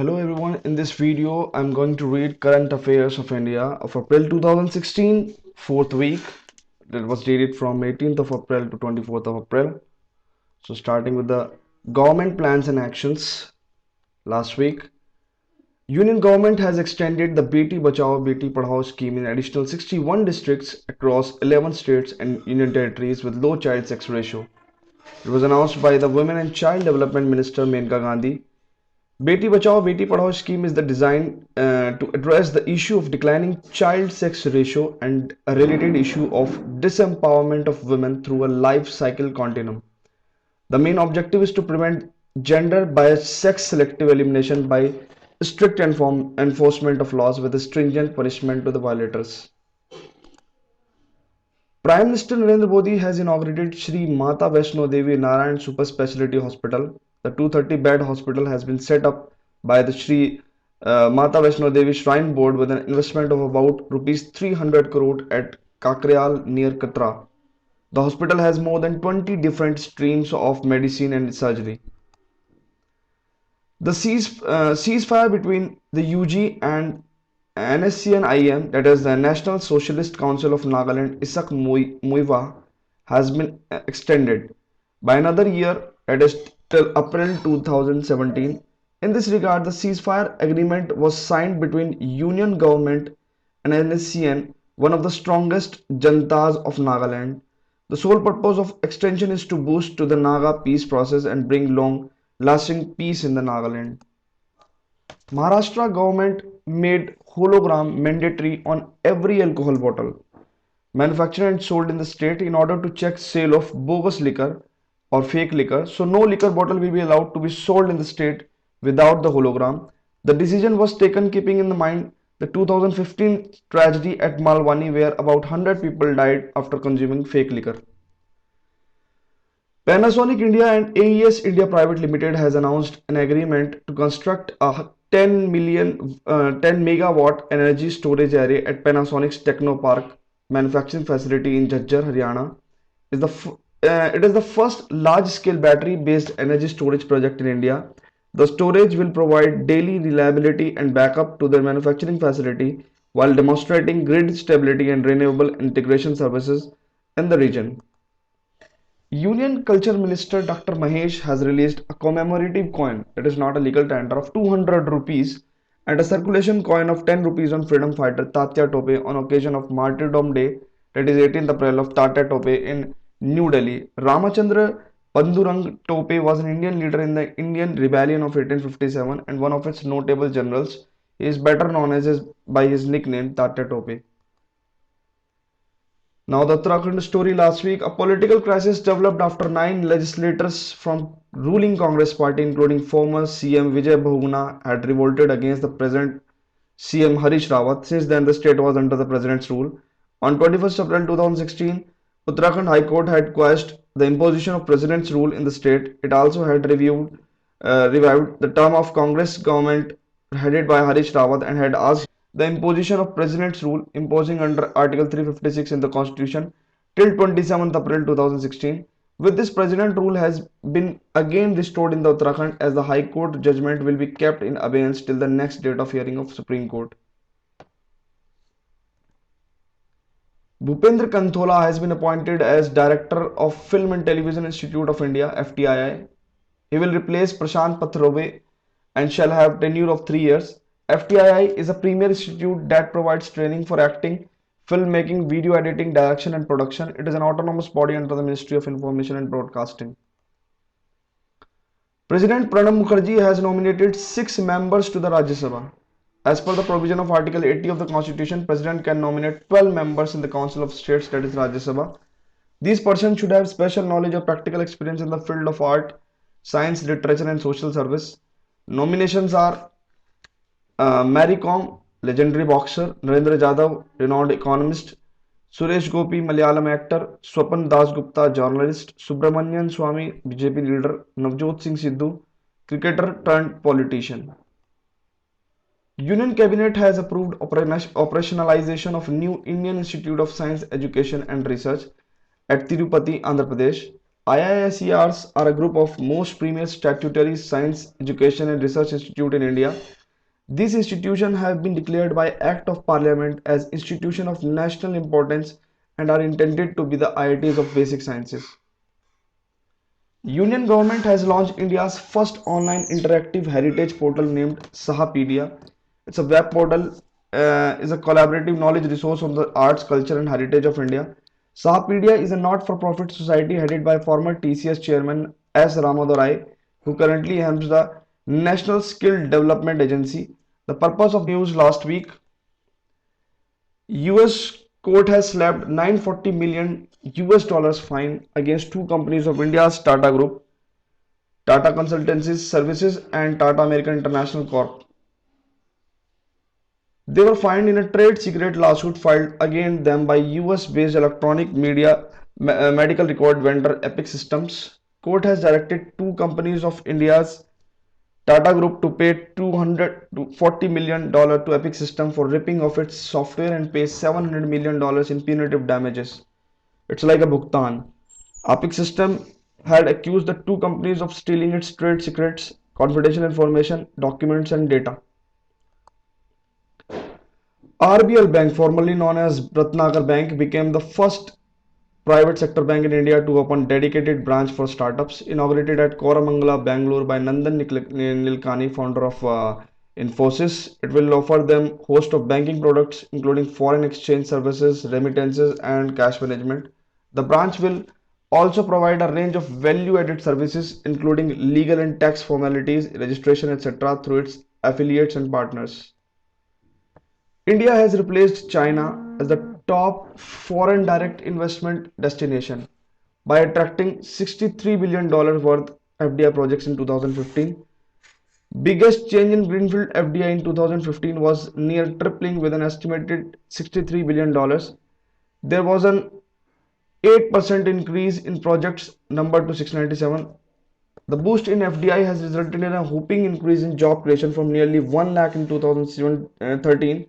Hello everyone, in this video I'm going to read current affairs of India of April 2016, fourth week. That was dated from 18th of April to 24th of April. So starting with the government plans and actions last week. Union government has extended the Beti Bachao Beti Padhao scheme in additional 61 districts across 11 states and union territories with low child sex ratio. It was announced by the Women and Child Development Minister Menka Gandhi. Beti Bachao Beti Padhao scheme is designed to address the issue of declining child sex ratio and a related issue of disempowerment of women through a life cycle continuum. The main objective is to prevent gender biased sex selective elimination by strict enforcement of laws with a stringent punishment to the violators. Prime Minister Narendra Modi has inaugurated Shri Mata Vaishno Devi Narayan Super Speciality Hospital. The 230-bed hospital has been set up by the Shri Mata Vaishno Devi Shrine Board with an investment of about rupees 300 crore at Kakrayal near Katra. The hospital has more than 20 different streams of medicine and surgery. The ceasefire between the UG and NSCN-IM, that is the National Socialist Council of Nagaland, Isak Muivah, has been extended by another year, that is till April 2017. In this regard, the ceasefire agreement was signed between Union government and NSCN, one of the strongest jantas of Nagaland. The sole purpose of extension is to boost to the Naga peace process and bring long-lasting peace in the Nagaland. Maharashtra government made hologram mandatory on every alcohol bottle manufactured and sold in the state in order to check sale of bogus liquor or fake liquor. So no liquor bottle will be allowed to be sold in the state without the hologram. The decision was taken keeping in mind the 2015 tragedy at Malwani where about 100 people died after consuming fake liquor. Panasonic India and AES India Private Limited has announced an agreement to construct a 10 megawatt energy storage array at Panasonic's Techno Park manufacturing facility in Jhajjar, Haryana. It is the first large-scale battery-based energy storage project in India. The storage will provide daily reliability and backup to the manufacturing facility while demonstrating grid stability and renewable integration services in the region. Union Culture Minister Dr. Mahesh has released a commemorative coin that is not a legal tender of 200 rupees and a circulation coin of 10 rupees on freedom fighter Tatya Tope on occasion of Martyrdom Day, that is 18th April, of Tata Tope in New Delhi. Ramachandra Pandurang Tope was an Indian leader in the Indian Rebellion of 1857 and one of its notable generals. He is better known by his nickname Tata Tope. Now the Uttarakhand story last week. A political crisis developed after 9 legislators from ruling Congress party including former CM Vijay Bahuguna had revolted against the present CM Harish Rawat. Since then the state was under the president's rule. On 21st April 2016, Uttarakhand High Court had quashed the imposition of president's rule in the state. It also had revived the term of Congress government headed by Harish Rawat and had asked the imposition of president's rule imposing under Article 356 in the Constitution till 27th April 2016. With this, president rule has been again restored in the Uttarakhand as the High Court judgment will be kept in abeyance till the next date of hearing of Supreme Court. Bhupendra Kanthola has been appointed as Director of Film and Television Institute of India (FTII). He will replace Prashant Pathrobe and shall have tenure of 3 years. FTII is a premier institute that provides training for acting, filmmaking, video editing, direction and production. It is an autonomous body under the Ministry of Information and Broadcasting. President Pranab Mukherjee has nominated 6 members to the Rajya Sabha. As per the provision of Article 80 of the Constitution, President can nominate 12 members in the Council of States, that is Rajya Sabha. These persons should have special knowledge or practical experience in the field of art, science, literature and social service. Nominations are Mary Kom, legendary boxer; Narendra Jadhav, renowned economist; Suresh Gopi, Malayalam actor; Swapan Dasgupta, journalist; Subramanian Swamy, BJP leader; Navjot Singh Sidhu, cricketer turned politician. Union Cabinet has approved operationalization of new Indian Institute of Science Education and Research at Tirupati, Andhra Pradesh. IISERs are a group of most premier statutory science education and research institute in India. These institutions have been declared by Act of Parliament as institutions of national importance and are intended to be the IITs of basic sciences. Union government has launched India's first online interactive heritage portal named Sahapedia. It's a web portal, is a collaborative knowledge resource on the arts, culture, and heritage of India. Sahapedia is a not-for-profit society headed by former TCS chairman S. Rai, who currently helms the National Skill Development Agency. The purpose of news last week: US court has slapped 940 million US dollars fine against two companies of India's Tata Group, Tata Consultancy Services and Tata America International Corp. They were fined in a trade secret lawsuit filed against them by US-based electronic media medical record vendor Epic Systems. Court has directed two companies of India's Tata Group to pay $240 million to Epic Systems for ripping off its software and pay $700 million in punitive damages. It's like a bhuktan. Epic Systems had accused the two companies of stealing its trade secrets, confidential information, documents, and data. RBL Bank, formerly known as Ratnagar Bank, became the first private sector bank in India to open dedicated branch for startups. Inaugurated at Koramangala, Bangalore by Nandan Nilekani, founder of Infosys. It will offer them host of banking products including foreign exchange services, remittances, and cash management. The branch will also provide a range of value-added services including legal and tax formalities, registration, etc. through its affiliates and partners. India has replaced China as the top foreign direct investment destination by attracting $63 billion worth FDI projects in 2015. Biggest change in greenfield FDI in 2015 was near tripling with an estimated $63 billion. There was an 8% increase in projects number to 697. The boost in FDI has resulted in a whopping increase in job creation from nearly 1 lakh in 2013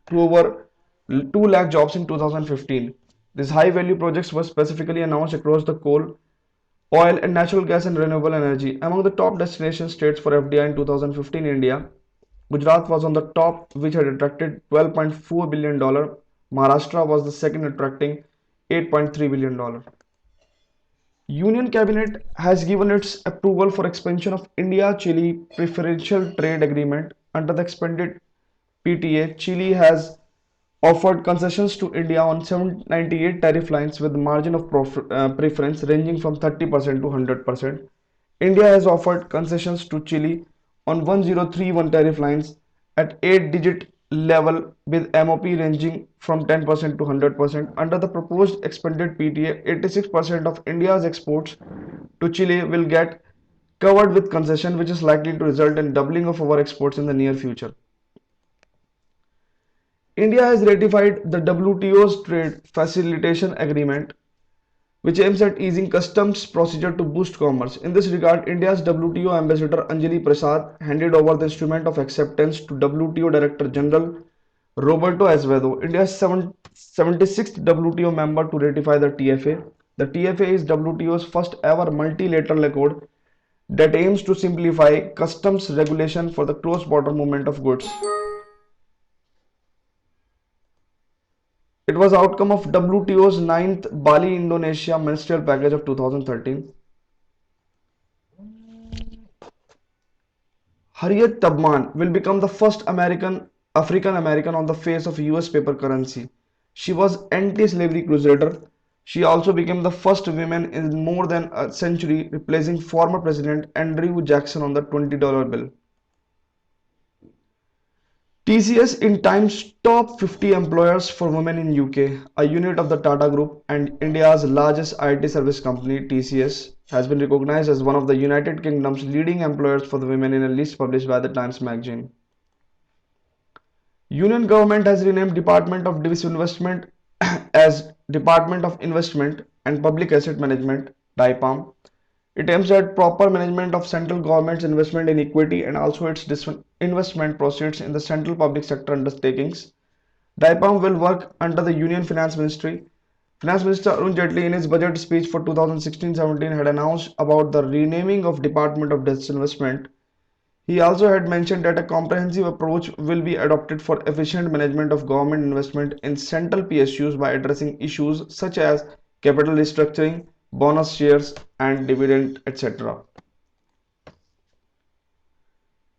to over 2 lakh jobs in 2015. These high value projects were specifically announced across the coal, oil and natural gas and renewable energy. Among the top destination states for FDI in 2015 in India, Gujarat was on the top, which had attracted $12.4 billion. Maharashtra was the second, attracting $8.3 billion. Union Cabinet has given its approval for expansion of India-Chile Preferential Trade Agreement. Under the expanded PTA, Chile has offered concessions to India on 798 tariff lines with margin of preference ranging from 30% to 100%. India has offered concessions to Chile on 1031 tariff lines at 8-digit level with MOP ranging from 10% to 100%. Under the proposed expanded PTA, 86% of India's exports to Chile will get covered with concession, which is likely to result in doubling of our exports in the near future. India has ratified the WTO's Trade Facilitation Agreement, which aims at easing customs procedure to boost commerce. In this regard, India's WTO Ambassador Anjali Prasad handed over the instrument of acceptance to WTO Director General Roberto Azevedo, India's 76th WTO member to ratify the TFA. The TFA is WTO's first ever multilateral accord that aims to simplify customs regulation for the cross-border movement of goods. It was outcome of WTO's 9th Bali Indonesia Ministerial Package of 2013. Harriet Tubman will become the first African American on the face of US paper currency. She was anti-slavery crusader. She also became the first woman in more than a century, replacing former President Andrew Jackson on the $20 bill. TCS In Time's top 50 employers for women in UK, a unit of the Tata Group and India's largest IT service company, TCS, has been recognized as one of the United Kingdom's leading employers for the women in a list published by the Times magazine. Union government has renamed Department of Disinvestment as Department of Investment and Public Asset Management, DIPAM. It aims at proper management of central government's investment in equity and also its investment proceeds in the central public sector undertakings. DIPAM will work under the Union Finance Ministry. Finance Minister Arun Jaitley in his budget speech for 2016-17 had announced about the renaming of Department of Disinvestment. He also had mentioned that a comprehensive approach will be adopted for efficient management of government investment in central PSUs by addressing issues such as capital restructuring, bonus shares, and dividend, etc.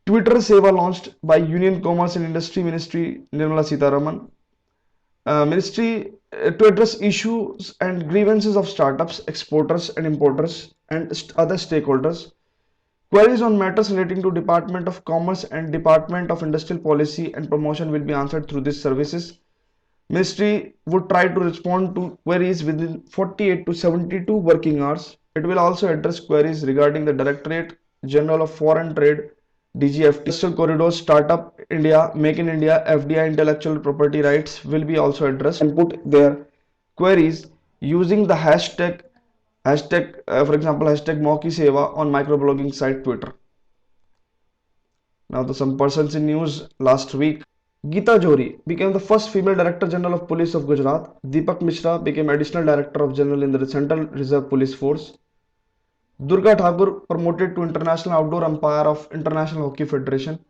Twitter Seva launched by Union Commerce and Industry Ministry Nirmala Sitharaman. Ministry to address issues and grievances of startups, exporters and importers and other stakeholders. Queries on matters relating to Department of Commerce and Department of Industrial Policy and Promotion will be answered through these services. Ministry would try to respond to queries within 48 to 72 working hours. It will also address queries regarding the Directorate General of Foreign Trade, DGFT, Industrial Corridors, Startup India, Make in India, FDI, Intellectual Property Rights will be also addressed and put their queries using the for example, hashtag Mauki Seva on microblogging site Twitter. Now, some persons in news last week. Geeta Johri became the first female Director General of Police of Gujarat. Deepak Mishra became Additional Director of General in the Central Reserve Police Force. Durga Thakur promoted to International Outdoor Umpire of International Hockey Federation.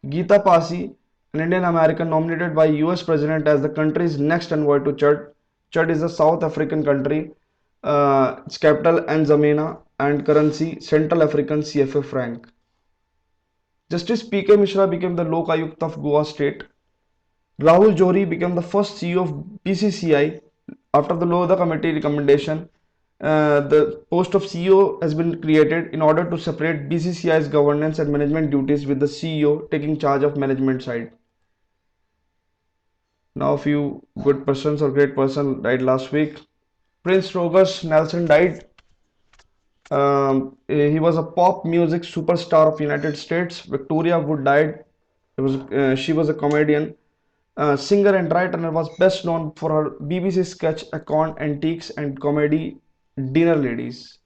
Geeta Pasi, an Indian American nominated by US President as the country's next envoy to Chad. Chad is a South African country. Its capital N'Djamena and currency Central African CFA franc. Justice P.K. Mishra became the Lok Ayukt of Goa State. Rahul Johri became the first CEO of BCCI after the Lodha Committee recommendation. The post of CEO has been created in order to separate BCCI's governance and management duties with the CEO taking charge of management side. Now, a few good persons or great person died last week. Prince Rogus Nelson died. He was a pop music superstar of United States. Victoria Wood died. She was a comedian, singer and writer, and was best known for her BBC sketch Account Antiques and comedy Dinner Ladies.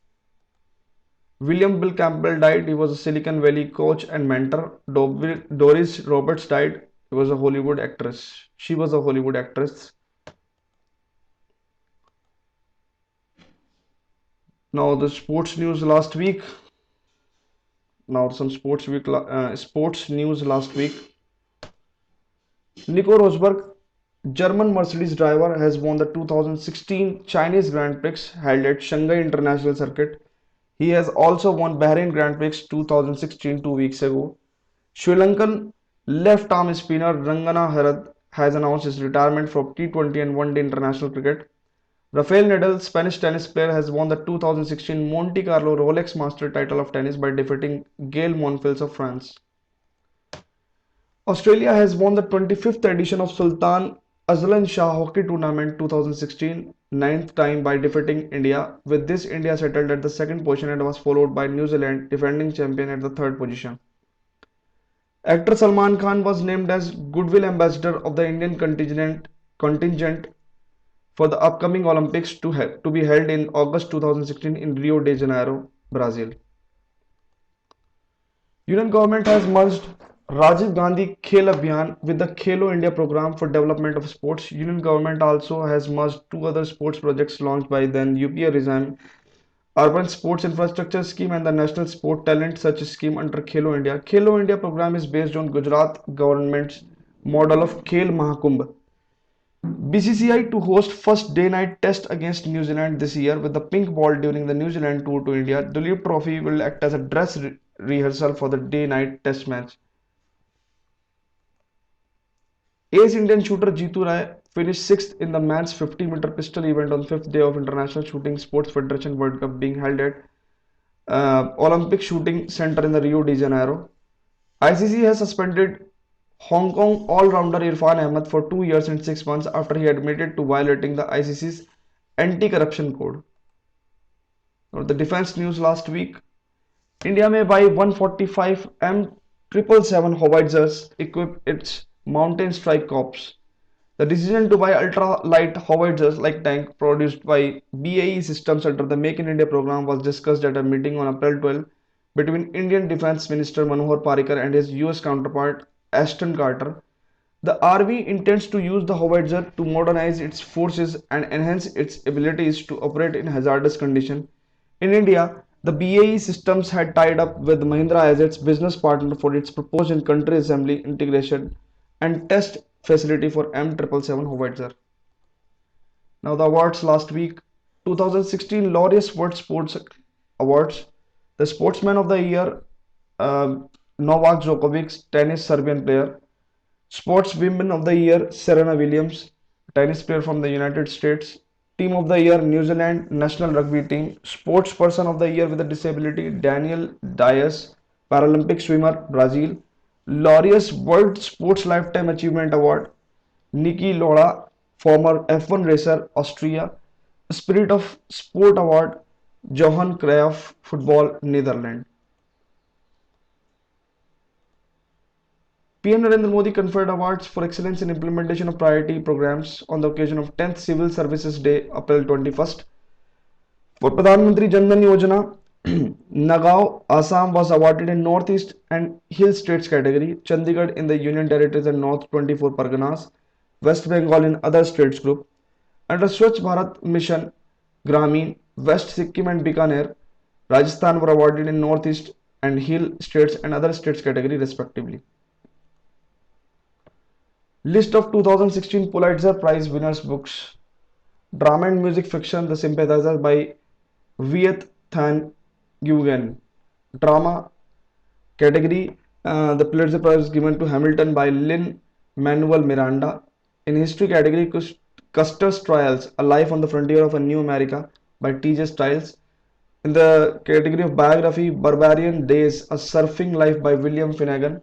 William Bill Campbell died. He was a Silicon Valley coach and mentor. Doris Roberts died. She was a Hollywood actress. Now the sports news last week. Now some sports news last week. Nico Rosberg, German Mercedes driver, has won the 2016 Chinese Grand Prix held at Shanghai International Circuit. He has also won Bahrain Grand Prix 2016 2 weeks ago. Sri Lankan left-arm spinner Rangana Herad has announced his retirement from T20 and One-Day International Cricket. Rafael Nadal, Spanish tennis player, has won the 2016 Monte Carlo Rolex Master title of tennis by defeating Gael Monfils of France. Australia has won the 25th edition of Sultan Azlan Shah Hockey Tournament 2016, ninth time by defeating India. With this, India settled at the second position and was followed by New Zealand, defending champion, at the third position. Actor Salman Khan was named as Goodwill Ambassador of the Indian contingent for the upcoming Olympics to be held in August 2016 in Rio de Janeiro, Brazil. Union government has merged Rajiv Gandhi Khel Abhiyan with the Khelo India program for development of sports. Union government also has merged two other sports projects launched by then UPA regime, Urban Sports Infrastructure Scheme and the National Sport Talent Search Scheme under Khelo India. Khelo India program is based on Gujarat government's model of Khel Mahakumbh. BCCI to host first day-night test against New Zealand this year with the pink ball during the New Zealand tour to India. Dulip Trophy will act as a dress rehearsal for the day-night test match. Ace Indian shooter Jitu Rai finished 6th in the men's 50-meter pistol event on 5th day of International Shooting Sports Federation World Cup being held at Olympic Shooting Center in the Rio de Janeiro. ICC has suspended Hong Kong all-rounder Irfan Ahmed for 2 years and 6 months after he admitted to violating the ICC's anti-corruption code. Now, the defense news last week. India may buy 145 M777 Howitzers equip its Mountain Strike Corps. The decision to buy ultra-light howitzers like tank produced by BAE Systems under the Make in India program was discussed at a meeting on April 12 between Indian Defence Minister Manohar Parrikar and his US counterpart Ashton Carter. The RV intends to use the Howitzer to modernize its forces and enhance its abilities to operate in hazardous conditions. In India, the BAE Systems had tied up with Mahindra as its business partner for its proposed in-country assembly, integration, and test facility for M777 Howitzer. Now the awards last week: 2016 Laureus World Sports Awards. The Sportsman of the Year, uh, Novak Djokovic, tennis Serbian player. Sportswoman of the Year, Serena Williams, tennis player from the United States. Team of the Year, New Zealand National Rugby Team. Sportsperson of the Year with a Disability, Daniel Dias, Paralympic swimmer, Brazil. Laureus World Sports Lifetime Achievement Award, Niki Lauda, former F1 racer, Austria. Spirit of Sport Award, Johan Cruyff, Football, Netherlands. PM Narendra Modi conferred awards for excellence in implementation of priority programs on the occasion of 10th Civil Services Day, April 21st. For Pradhan Mantri Jan Dhan Yojana, Nagaon, Assam was awarded in Northeast and Hill States category, Chandigarh in the Union Territories and North 24 Parganas, West Bengal in other states group. Under Swachh Bharat Mission, Grameen, West Sikkim and Bikaner, Rajasthan were awarded in Northeast and Hill States and other states category respectively. List of 2016 Pulitzer Prize winners books. Drama and music fiction The Sympathizer by Viet Thanh Nguyen. Drama category, the Pulitzer Prize given to Hamilton by Lin Manuel Miranda. In history category, Custer's Trials, A Life on the Frontier of a New America by T.J. Stiles. In the category of biography, Barbarian Days, A Surfing Life by William Finnegan.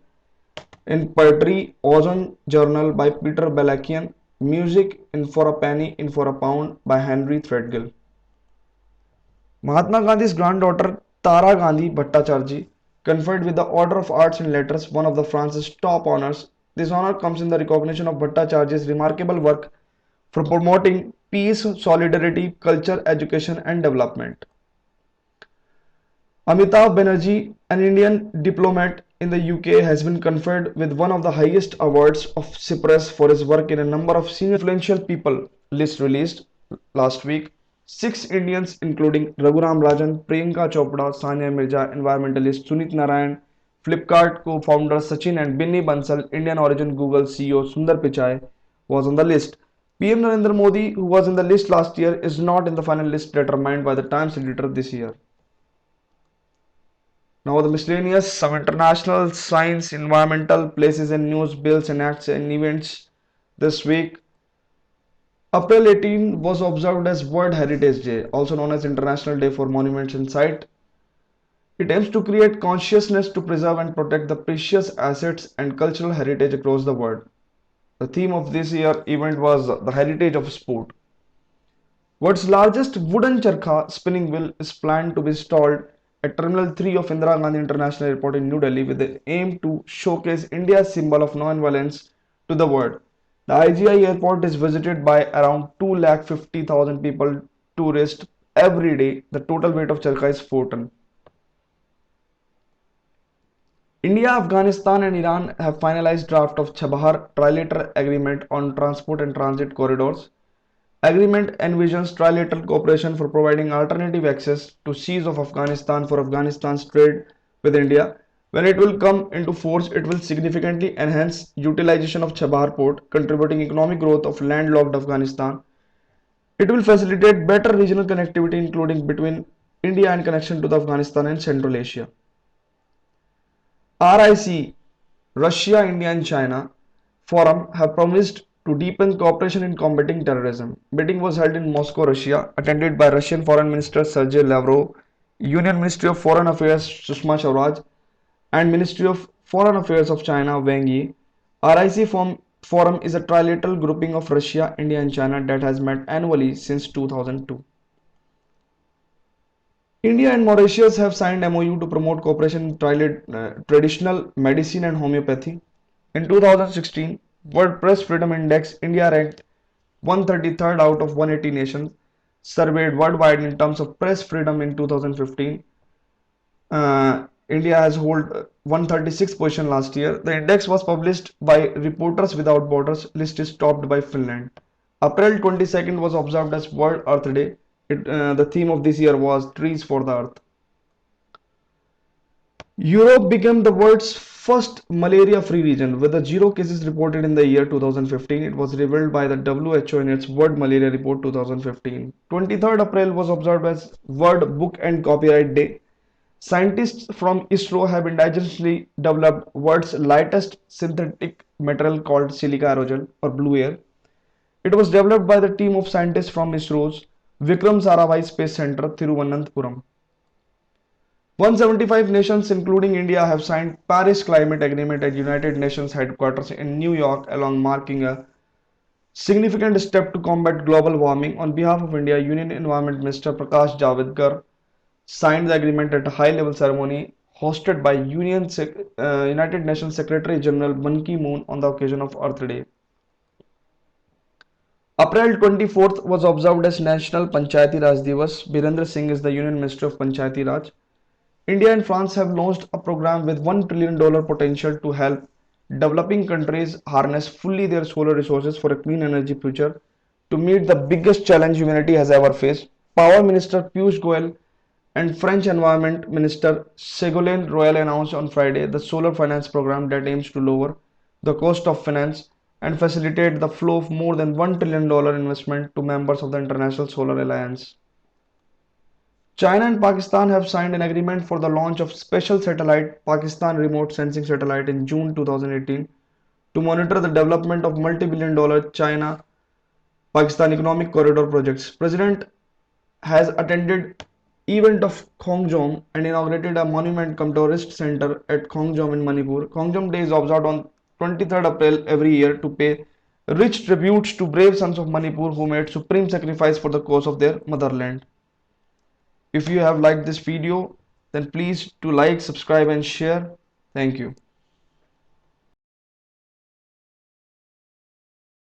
In poetry, Ozone Journal by Peter Balakian. Music, In for a Penny, In for a Pound by Henry Threadgill. Mahatma Gandhi's granddaughter Tara Gandhi Bhattacharjee conferred with the Order of Arts and Letters, one of the France's top honors. This honor comes in the recognition of Bhattacharjee's remarkable work for promoting peace, solidarity, culture, education and development. Amitav Bannerji, an Indian diplomat in the UK, has been conferred with one of the highest awards of Cyprus for his work in a number of senior influential people. List released last week. 6 Indians including Raghuram Rajan, Priyanka Chopra, Sania Mirza, environmentalist Sunit Narayan, Flipkart co-founder Sachin and Binny Bansal, Indian origin Google CEO Sundar Pichai was on the list. PM Narendra Modi, who was in the list last year, is not in the final list determined by the Times editor this year. Now the miscellaneous, some international, science, environmental, places and news, bills and acts and events this week. April 18 was observed as World Heritage Day, also known as International Day for Monuments and Sites. It aims to create consciousness to preserve and protect the precious assets and cultural heritage across the world. The theme of this year event was the heritage of sport. World's largest wooden charkha spinning wheel is planned to be installed at Terminal 3 of Indira Gandhi International Airport in New Delhi with the aim to showcase India's symbol of non-violence to the world. The IGI airport is visited by around 250,000 people, tourists, every day. The total weight of charkha is 4 tons. India, Afghanistan and Iran have finalized draft of Chabahar Trilateral Agreement on Transport and Transit Corridors. Agreement envisions trilateral cooperation for providing alternative access to seas of Afghanistan for Afghanistan's trade with India. When it will come into force, it will significantly enhance utilization of Chabahar port, contributing economic growth of landlocked Afghanistan. It will facilitate better regional connectivity, including between India and connection to the Afghanistan and Central Asia. RIC, Russia, India and China Forum have promised to deepen cooperation in combating terrorism. Meeting was held in Moscow, Russia, attended by Russian Foreign Minister Sergei Lavrov, Union Ministry of Foreign Affairs Sushma Swaraj, and Ministry of Foreign Affairs of China Wang Yi. RIC Forum is a trilateral grouping of Russia, India and China that has met annually since 2002. India and Mauritius have signed MOU to promote cooperation in traditional medicine and homeopathy. In 2016, World Press Freedom Index, India ranked 133rd out of 180 nations surveyed worldwide in terms of press freedom in 2015. India has held 136th position last year. The index was published by Reporters Without Borders. List is topped by Finland. April 22nd was observed as World Earth Day. The theme of this year was Trees for the Earth. Europe became the world's first malaria-free region, with zero cases reported in the year 2015. It was revealed by the WHO in its World Malaria Report 2015. 23rd April was observed as World Book and Copyright Day. Scientists from ISRO have indigenously developed world's lightest synthetic material called silica aerogel or blue air. It was developed by the team of scientists from ISRO's Vikram Sarabhai Space Center, Thiruvananthapuram. 175 nations, including India, have signed Paris Climate Agreement at United Nations headquarters in New York, along marking a significant step to combat global warming. On behalf of India, Union Environment Minister Prakash Javadekar signed the agreement at a high-level ceremony hosted by United Nations Secretary General Ban Ki-moon on the occasion of Earth Day. April 24th was observed as National Panchayati Raj Divas. Birendra Singh is the Union Minister of Panchayati Raj. India and France have launched a program with $1 trillion potential to help developing countries harness fully their solar resources for a clean energy future to meet the biggest challenge humanity has ever faced. Power Minister Piyush Goyal and French Environment Minister Ségolène Royal announced on Friday the solar finance program that aims to lower the cost of finance and facilitate the flow of more than $1 trillion investment to members of the International Solar Alliance. China and Pakistan have signed an agreement for the launch of special satellite Pakistan Remote Sensing Satellite in June 2018 to monitor the development of multi-billion-dollar China-Pakistan Economic Corridor projects. President has attended event of Khongjom and inaugurated a monument cum tourist center at Khongjom in Manipur. Khongjom Day is observed on 23rd April every year to pay rich tributes to brave sons of Manipur who made supreme sacrifice for the cause of their motherland. If you have liked this video, then please do like, subscribe and share. Thank you.